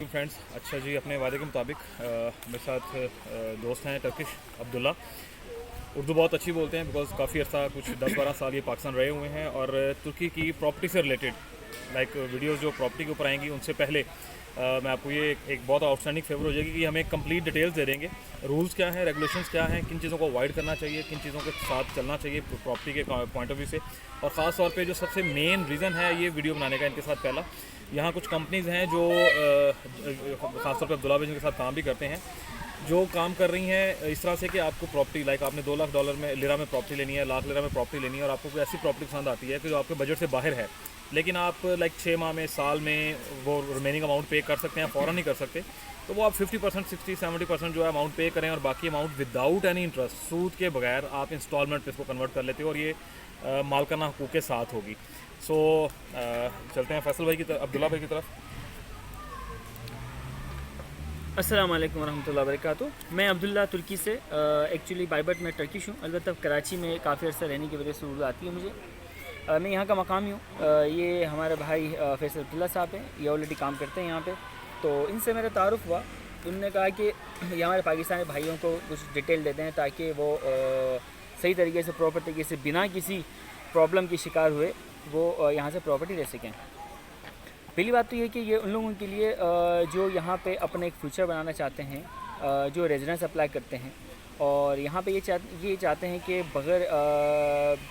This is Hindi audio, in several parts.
फ्रेंड्स, अच्छा जी, अपने वादे के मुताबिक मेरे साथ दोस्त हैं टर्किश अब्दुल्ला। उर्दू बहुत अच्छी बोलते हैं बिकॉज़ काफ़ी अर्सा कुछ 10-12 साल ये पाकिस्तान रहे हुए हैं। और तुर्की की प्रॉपर्टी से रिलेटेड वीडियोस जो प्रॉपर्टी के ऊपर आएंगी उनसे पहले मैं आपको ये एक बहुत आउटस्टैंडिंग फेवर हो जाएगी कि हमें कंप्लीट डिटेल्स दे देंगे। रूल्स क्या हैं, रेगुलेशंस क्या हैं, किन चीज़ों को अवॉइड करना चाहिए, किन चीज़ों के साथ चलना चाहिए प्रॉपर्टी के पॉइंट ऑफ व्यू से। और ख़ास तौर पे जो सबसे मेन रीज़न है ये वीडियो बनाने का इनके साथ, पहला यहाँ कुछ कंपनीज़ हैं जो ख़ासतौर पर अब्दुल्ला भाई जिनके साथ काम भी करते हैं, जो काम कर रही हैं इस तरह से कि आपको प्रॉपर्टी आपने $2 लाख में लिरा में प्रॉपर्टी लेनी है, लाख लिरा में प्रॉपर्टी लेनी है, और आपको कोई ऐसी प्रॉपर्टी पसंद आती है कि जो आपके बजट से बाहर है, लेकिन आप 6 माह में, साल में वो रिमेनिंग अमाउंट पे कर सकते हैं, फ़ौरन नहीं कर सकते, तो वो आप 50%, 60-70% जो है अमाउंट पे करें और बाकी अमाउंट विदाउट एनी इंटरेस्ट, सूद के बगैर आप इंस्टॉलमेंट पे इसको कन्वर्ट कर लेते हो, और ये मालकाना हुकूक के साथ होगी। सो चलते हैं फैसल भाई की तरफ, अब्दुल्ला भाई की तरफ। अस्सलाम वालेकुम रहमतुल्लाहि वबरकातुहू। मैं अब्दुल्ला तुर्की से, एक्चुअली बाय बर्थ मैं टर्किश हूँ, अलबत्ता कराची में काफ़ी अर्सा रहने की वजह से उर्दू आती है मुझे। मैं यहाँ का मकामी हूँ। ये हमारे भाई फैसल अब्दुल्ला साहब हैं, ये ऑलरेडी काम करते हैं यहाँ पे। तो इनसे मेरा तारुफ़ हुआ, उन्होंने कहा कि ये हमारे पाकिस्तानी भाइयों को कुछ डिटेल देते हैं ताकि वो सही तरीके से, प्रॉपर तरीके से, बिना किसी प्रॉब्लम के शिकार हुए वो यहाँ से प्रॉपर्टी ले सकें। पहली बात तो ये कि ये उन लोगों के लिए जो यहाँ पे अपना एक फ्यूचर बनाना चाहते हैं, जो रेजिडेंस अप्लाई करते हैं और यहाँ पे ये चाहते हैं कि बग़ैर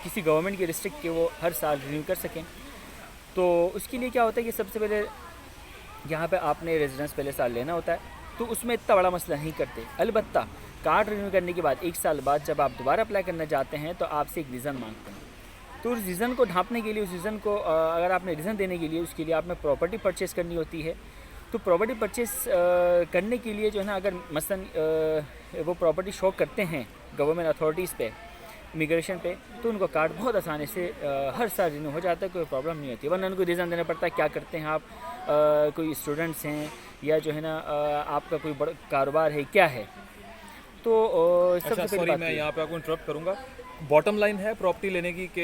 किसी गवर्नमेंट के रिस्ट्रिक्ट के वो हर साल रिन्यू कर सकें। तो उसके लिए क्या होता है कि सबसे पहले यहाँ पे आपने रेजिडेंस पहले साल लेना होता है, तो उसमें इतना बड़ा मसला नहीं करते। अलबत्ता कार्ड रिन्यू करने के बाद 1 साल बाद जब आप दोबारा अप्लाई करना चाहते हैं तो आपसे एक रीज़न मांगते हैं। तो उस रीज़न को ढांपने के लिए, उस रीज़न को अगर आपने रीज़न देने के लिए, उसके लिए आपने प्रॉपर्टी परचेज़ करनी होती है। तो प्रॉपर्टी परचेज़ करने के लिए जो है ना, अगर मसलन वो प्रॉपर्टी शो करते हैं गवर्नमेंट अथॉरिटीज़ पे, इमिग्रेशन पे, तो उनको कार्ड बहुत आसानी से हर साल रिन्यू हो जाता है, कोई प्रॉब्लम नहीं होती। वरना उनको रीज़न देना पड़ता है क्या करते हैं आप, कोई स्टूडेंट्स हैं या जो है ना आपका कोई बड़ा कारोबार है, क्या है। तो सबसे सॉरी, मैं यहाँ पे आपको इंटरप्ट करूँगा। बॉटम लाइन है प्रॉपर्टी लेने की कि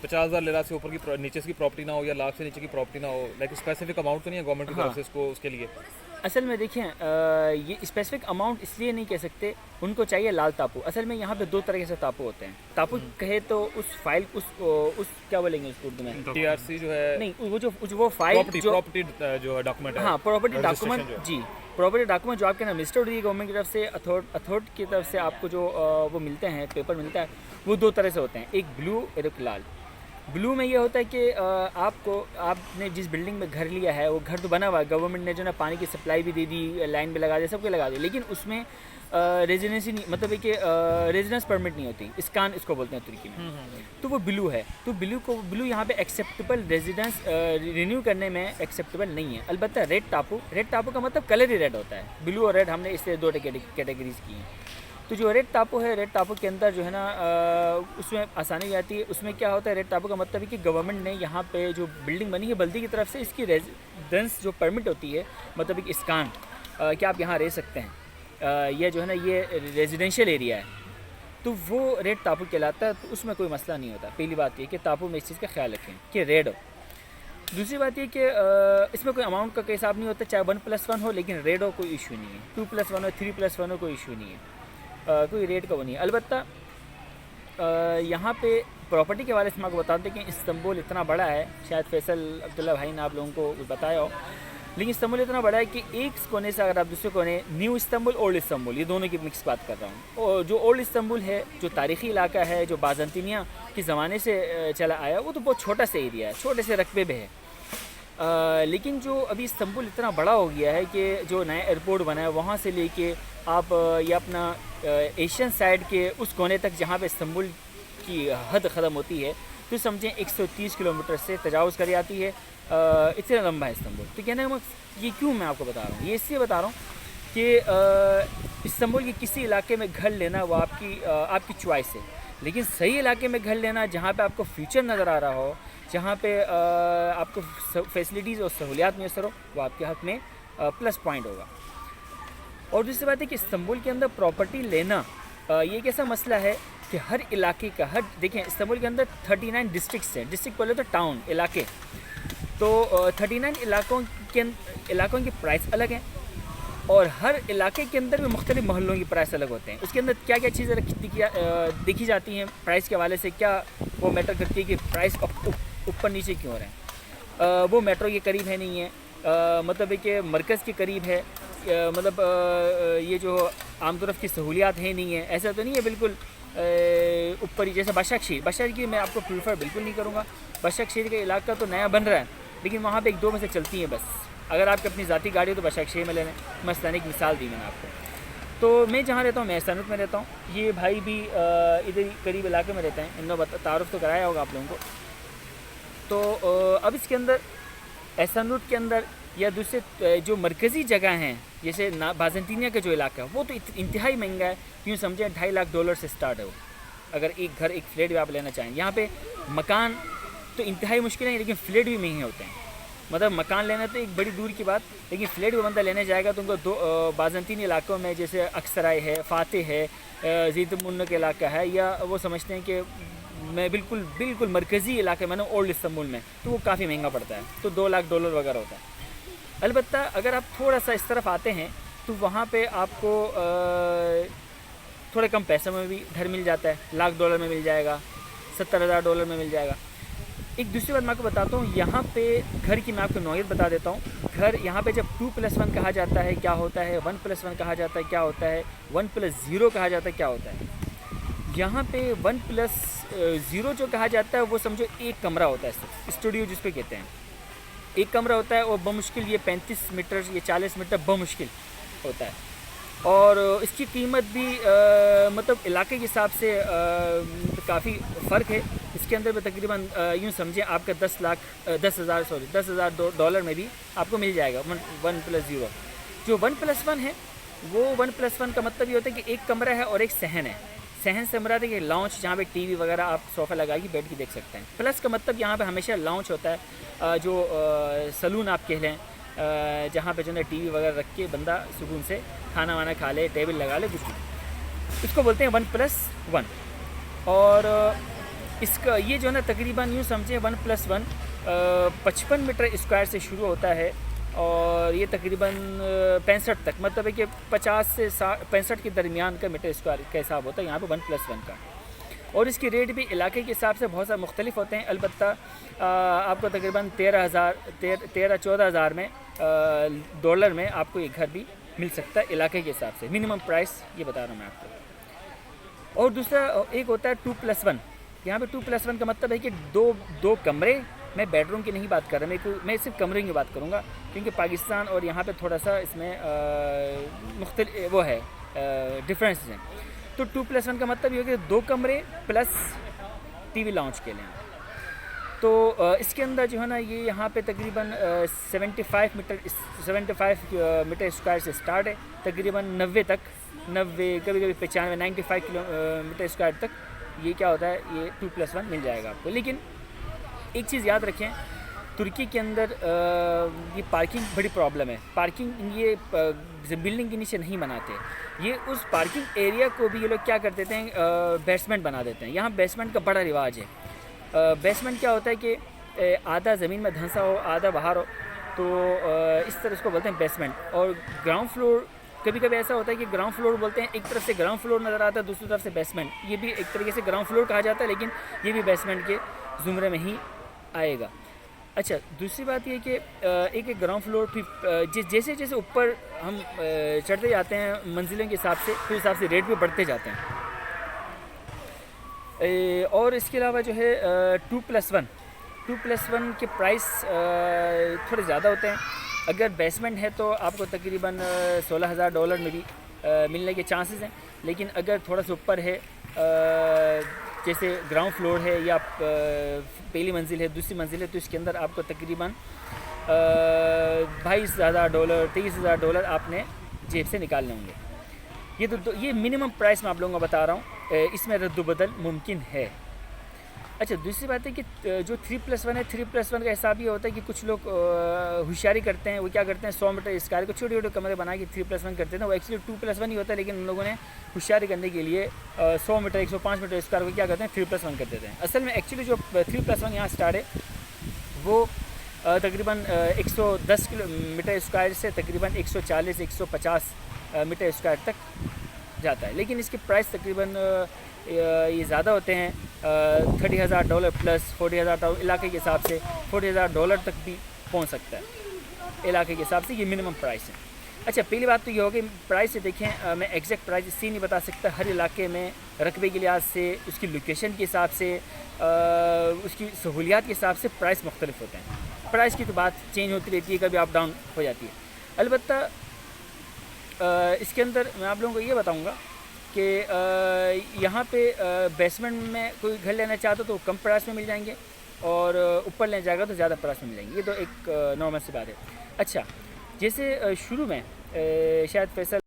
50,000 लिरा से ऊपर की नीचे की प्रॉपर्टी ना हो या लाख से नीचे की प्रॉपर्टी ना हो, स्पेसिफिक अमाउंट तो नहीं है गवर्नमेंट की तरफ से इसको, उसके लिए? असल में देखिए, ये स्पेसिफिक अमाउंट इसलिए नहीं कह सकते, उनको चाहिए लाल तापू। असल में यहाँ पे 2 तरह से तापू होते हैं। तापू कहे तो उस फाइल, उस क्या बोलेंगे उसको उर्दू में, टीआरसी जो है, नहीं, वो फाइल प्रॉपर्टी जो है डॉक्यूमेंट है, हाँ, प्रॉपर्टी डॉक्यूमेंट जी, प्रॉपर्टी डॉक्यूमेंट जो आपके ना रजिस्टर्ड हुई है गवर्नमेंट की तरफ से, अथॉरिटी की तरफ से आपको जो वो मिलते हैं, पेपर मिलता है, वो 2 तरह से होते हैं, एक ब्लू और एक लाल। ब्लू में ये होता है कि आपने जिस बिल्डिंग में घर लिया है वो घर तो बना हुआ है, गवर्नमेंट ने जो ना पानी की सप्लाई भी दे दी, लाइन भी लगा दी, सब कुछ लगा दी, लेकिन उसमें रेजिडेंसी नहीं, मतलब है कि रेजिडेंस परमिट नहीं होती, स्कान इसको बोलते हैं तुर्की में। तो वो ब्लू है। तो ब्लू यहाँ पे एक्सेप्टेबल, रेजिडेंस रिन्यू करने में एक्सेप्टेबल नहीं है। अलबत्ता रेड टापू का मतलब कलर ही रेड होता है। ब्लू और रेड हमने इससे 2 कैटेगरीज की हैं। तो जो रेड टापू है, रेड टापू के अंदर जो है ना उसमें आसानी हो जाती है। उसमें क्या होता है, रेड टापू का मतलब है कि गवर्नमेंट ने यहाँ पे जो बिल्डिंग बनी है बल्दी की तरफ से, इसकी रेजिडेंस जो परमिट होती है, मतलब एक स्कान कि आप यहाँ रह सकते हैं, ये जो है ना ये रेजिडेंशियल एरिया है, तो वो रेड टापू कहलाता है। तो उसमें कोई मसला नहीं होता। पहली बात ये कि टापू में इस चीज़ का ख्याल रखें कि रेड हो। दूसरी बात ये कि इसमें कोई अमाउंट का कोई हिसाब नहीं होता, चाहे 1+1 हो, लेकिन रेड हो कोई इशू नहीं है, 2+1 हो, 3+1 हो, कोई इशू नहीं है, कोई रेट का वो नहीं है। अलबत्ता यहाँ पे प्रॉपर्टी के बारे में आपको बता दें कि इस्तांबुल इतना बड़ा है, शायद फैसल अब्दुल्ला भाई ने आप लोगों को बताया हो, लेकिन इस्तांबुल इतना बड़ा है कि एक कोने से अगर आप दूसरे कोने, न्यू इस्तांबुल, ओल्ड इस्तांबुल, ये दोनों की मिक्स बात कर रहा हूँ। और जो ओल्ड इस्तांबुल है, जो तारीख़ी इलाका है, जो बाज़ंतीनिया के ज़माने से चला आया, वो तो बहुत छोटा सा एरिया है, छोटे से रकबे में है। लेकिन जो अभी इस्तांबुल इतना बड़ा हो गया है कि जो नया एयरपोर्ट बना है, वहाँ से लेके आप ये अपना एशियन साइड के उस कोने तक जहाँ पे इस्तांबुल की हद ख़त्म होती है, तो समझें 130 किलोमीटर से तजावुज़ कर जाती है। इतना लंबा है इस्तांबुल। तो कहने का ये क्यों मैं आपको बता रहा हूँ, ये इसलिए बता रहा हूँ कि इस्तांबुल के किसी इलाके में घर लेना वो आपकी चॉइस है, लेकिन सही इलाके में घर लेना जहाँ पे आपको फ्यूचर नज़र आ रहा हो, जहाँ पे आपको फैसिलिटीज़ और सहूलियात मैसर हो, वो आपके हक़ में प्लस पॉइंट होगा। और दूसरी बात है कि इस्तांबुल के अंदर प्रॉपर्टी लेना ये एक ऐसा मसला है कि हर इलाके का, देखें इस्तांबुल के अंदर 39 डिस्ट्रिक्ट्स हैं। डिस्ट्रिक्ट बोले तो टाउन, इलाके। तो 39 इलाकों इलाकों की प्राइस अलग है और हर इलाके के अंदर भी मुख्तलिफ मोहल्लों की प्राइस अलग होते हैं। उसके अंदर क्या क्या चीज़ें देखी जाती हैं प्राइस के हवाले से, क्या वो मैटर करती है कि प्राइस ऊपर नीचे क्यों हो रहे हैं। वो मेट्रो के करीब है नहीं है, मतलब है कि मरकज़ के करीब है, मतलब ये जो आम तरफ की सहूलियात है नहीं है, ऐसा तो नहीं है बिल्कुल ऊपर ही। जैसे बादशाह की मैं आपको प्रीफर बिल्कुल नहीं करूँगा। बादशाह का इलाका तो नया बन रहा है, लेकिन वहाँ पे एक दो में से चलती हैं बस। अगर आपकी अपनी ज़ाती गाड़ी हो तो बादशाह में ले लें, मसलन एक मिसाल दी मैंने आपको। तो मैं जहाँ रहता हूँ, मैं एहसानुत में रहता हूँ, ये भाई भी इधर ही करीब इलाके में रहते हैं, इन्होंने तारुफ तो कराया होगा आप लोगों को। तो अब इसके अंदर एहसानुत के अंदर या दूसरे जो मरकज़ी जगह हैं, जैसे बाज़ंतीनिया का जो इलाका है वो तो इंतहाई महंगा है, यूँ समझें $2.5 लाख से स्टार्ट है वो। अगर एक घर एक फ्लैट भी आप लेना चाहें, यहाँ पे मकान तो इंतहाई मुश्किल है, लेकिन फ्लैट भी महंगे होते हैं। मतलब मकान लेना तो एक बड़ी दूर की बात, लेकिन फ्लैट भी बंदा लेने जाएगा तो उनको दो बाज़ंतीनी इलाकों में जैसे अक्सराय है, फ़ातेह है, ज़ीद-उल-मुन्न का इलाका है, या वो समझते हैं कि मैं बिल्कुल मरकज़ी इलाके में ना ओल्ड इस्तांबुल में, तो वो काफ़ी महंगा पड़ता है, तो $2 लाख वगैरह होता है। अलबत्ता अगर आप थोड़ा सा इस तरफ आते हैं तो वहाँ पे आपको थोड़े कम पैसे में भी घर मिल जाता है, $1 लाख में मिल जाएगा, $70,000 में मिल जाएगा। एक दूसरी बात मैं आपको बताता हूँ, यहाँ पे घर की मैं आपको नौयत बता देता हूँ। घर यहाँ पे जब 2+1 कहा जाता है क्या होता है, 1+1 कहा जाता है क्या होता है, 1+0 कहा जाता है क्या होता है। यहाँ पे 1+0 जो कहा जाता है वो समझो एक कमरा होता है, स्टूडियो जिस पे कहते हैं, एक कमरा होता है और बमुश्किल ये 35 मीटर या 40 मीटर बमुश्किल होता है। और इसकी कीमत भी मतलब इलाके के हिसाब से काफ़ी फ़र्क है। इसके अंदर भी तकरीबन यूँ समझें आपका $10,000 में भी आपको मिल जाएगा 1+0। जो 1+1 है वो 1+1 का मतलब ये होता है कि एक कमरा है और एक सहन है। सहन से मुराद है कि लॉन्च, जहाँ पे टीवी वगैरह आप सोफ़ा लगा के बैठ के देख सकते हैं। प्लस का मतलब यहाँ पे हमेशा लॉन्च होता है, जो सलून आप कह लें, जहाँ पे जो है टीवी वगैरह रख के बंदा सुकून से खाना वाना खा ले, टेबल लगा ले, कुछ भी, इसको बोलते हैं 1+1। और इसका ये जो है ना तकरीबन यूँ समझें 1+1 55 मीटर स्क्वायर से शुरू होता है और ये तकरीबन 65 तक, मतलब है कि 50 से 65 के दरमियान का मीटर स्क्वायर का हिसाब होता है यहाँ पे 1+1 का। और इसके रेट भी इलाके के हिसाब से बहुत सारे मुख्तलिफ होते हैं। अलबत्ता आपको तकरीबन 13-14 हज़ार में डॉलर में आपको एक घर भी मिल सकता है इलाके के हिसाब से। मिनिमम प्राइस ये बता रहा हूँ मैं आपको। और दूसरा एक होता है 2+1। यहाँ पे 2+1 का मतलब है कि दो कमरे, मैं बेडरूम की नहीं बात कर रहा, मैं सिर्फ कमरे की बात करूँगा, क्योंकि पाकिस्तान और यहाँ पे थोड़ा सा इसमें मुख्तलिफ वो है, डिफरेंस हैं। तो 2+1 का मतलब ये हो कि 2 कमरे प्लस टीवी लॉन्च के लिए। तो इसके अंदर जो है ना ये यहाँ पे तकरीबन 75 मीटर स्क्वायर से स्टार्ट है, तकरीबन 90 तक, 90 कभी 95 95 मीटर स्क्वायर तक ये क्या होता है, ये 2+1 मिल जाएगा आपको। लेकिन एक चीज़ याद रखें, तुर्की के अंदर ये पार्किंग बड़ी प्रॉब्लम है। पार्किंग ये बिल्डिंग के नीचे नहीं बनाते, ये उस पार्किंग एरिया को भी ये लोग क्या कर देते हैं, बेसमेंट बना देते हैं। यहाँ बेसमेंट का बड़ा रिवाज है। बेसमेंट क्या होता है कि आधा ज़मीन में धंसा हो, आधा बाहर हो, तो इस तरह इसको बोलते हैं बेसमेंट। और ग्राउंड फ्लोर, कभी कभी ऐसा होता है कि ग्राउंड फ्लोर बोलते हैं, एक तरफ से ग्राउंड फ्लोर नज़र आता है, दूसरी तरफ से बेसमेंट, ये भी एक तरीके से ग्राउंड फ्लोर कहा जाता है, लेकिन ये भी बेसमेंट के ज़ुमरे में ही आएगा। अच्छा, दूसरी बात ये कि एक ग्राउंड फ्लोर फिर जैसे जैसे ऊपर हम चढ़ते जाते हैं मंजिलों के हिसाब से, फिर हिसाब से रेट भी बढ़ते जाते हैं। और इसके अलावा जो है 2+1 के प्राइस थोड़े ज़्यादा होते हैं। अगर बेसमेंट है तो आपको तकरीबन $16,000 में भी मिलने के चांसेस हैं। लेकिन अगर थोड़ा सा ऊपर है, जैसे ग्राउंड फ्लोर है या पहली मंजिल है, दूसरी मंजिल है, तो इसके अंदर आपको तकरीबन $22,000 $23,000 आपने जेब से निकालने होंगे। ये मिनिमम प्राइस मैं आप लोगों को बता रहा हूँ, इसमें रद्द-बदल मुमकिन है। अच्छा, दूसरी बात है कि जो 3+1 है, 3+1 का हिसाब ये होता है कि कुछ लोग होशियारी करते हैं, वो क्या करते हैं 100 मीटर स्क्वायर को छोटे छोटे कमरे बना के 3+1 करते हैं। वो एक्चुअली 2+1 ही होता है, लेकिन उन लोगों ने होशियारी करने के लिए 100 मीटर 105 मीटर स्क्वायर को क्या करते हैं 3+1 कर देते हैं। असल में एक्चुअली जो 3+1 यहाँ स्टार्ट है वो तकरीबन 110 किलोमीटर स्क्वायर से तकरीबन 140-150 मीटर स्क्वायर तक जाता है। लेकिन इसके प्राइस तकरीबन ये ज़्यादा होते हैं, $30,000 प्लस $40,000 इलाके के हिसाब से $40,000 तक भी पहुंच सकता है इलाके के हिसाब से। ये मिनिमम प्राइस है। अच्छा, पहली बात तो ये होगी प्राइस से देखें, मैं एग्जैक्ट प्राइस इससे नहीं बता सकता। हर इलाके में रकबे के लिहाज से, उसकी लोकेशन के हिसाब से, उसकी सहूलियात के हिसाब से प्राइस मुख्तलिफ होते हैं। प्राइस की तो बात चेंज होती रहती है, कभी अप डाउन हो जाती है। अलबत्ता इसके अंदर मैं आप लोगों को ये बताऊंगा कि यहाँ पे बेसमेंट में कोई घर लेना चाहता तो कम प्राइस में मिल जाएंगे, और ऊपर लेना चाहेगा तो ज़्यादा प्राइस में मिल जाएंगे। ये तो एक नॉर्मल सी बात है। अच्छा, जैसे शुरू में शायद फैसल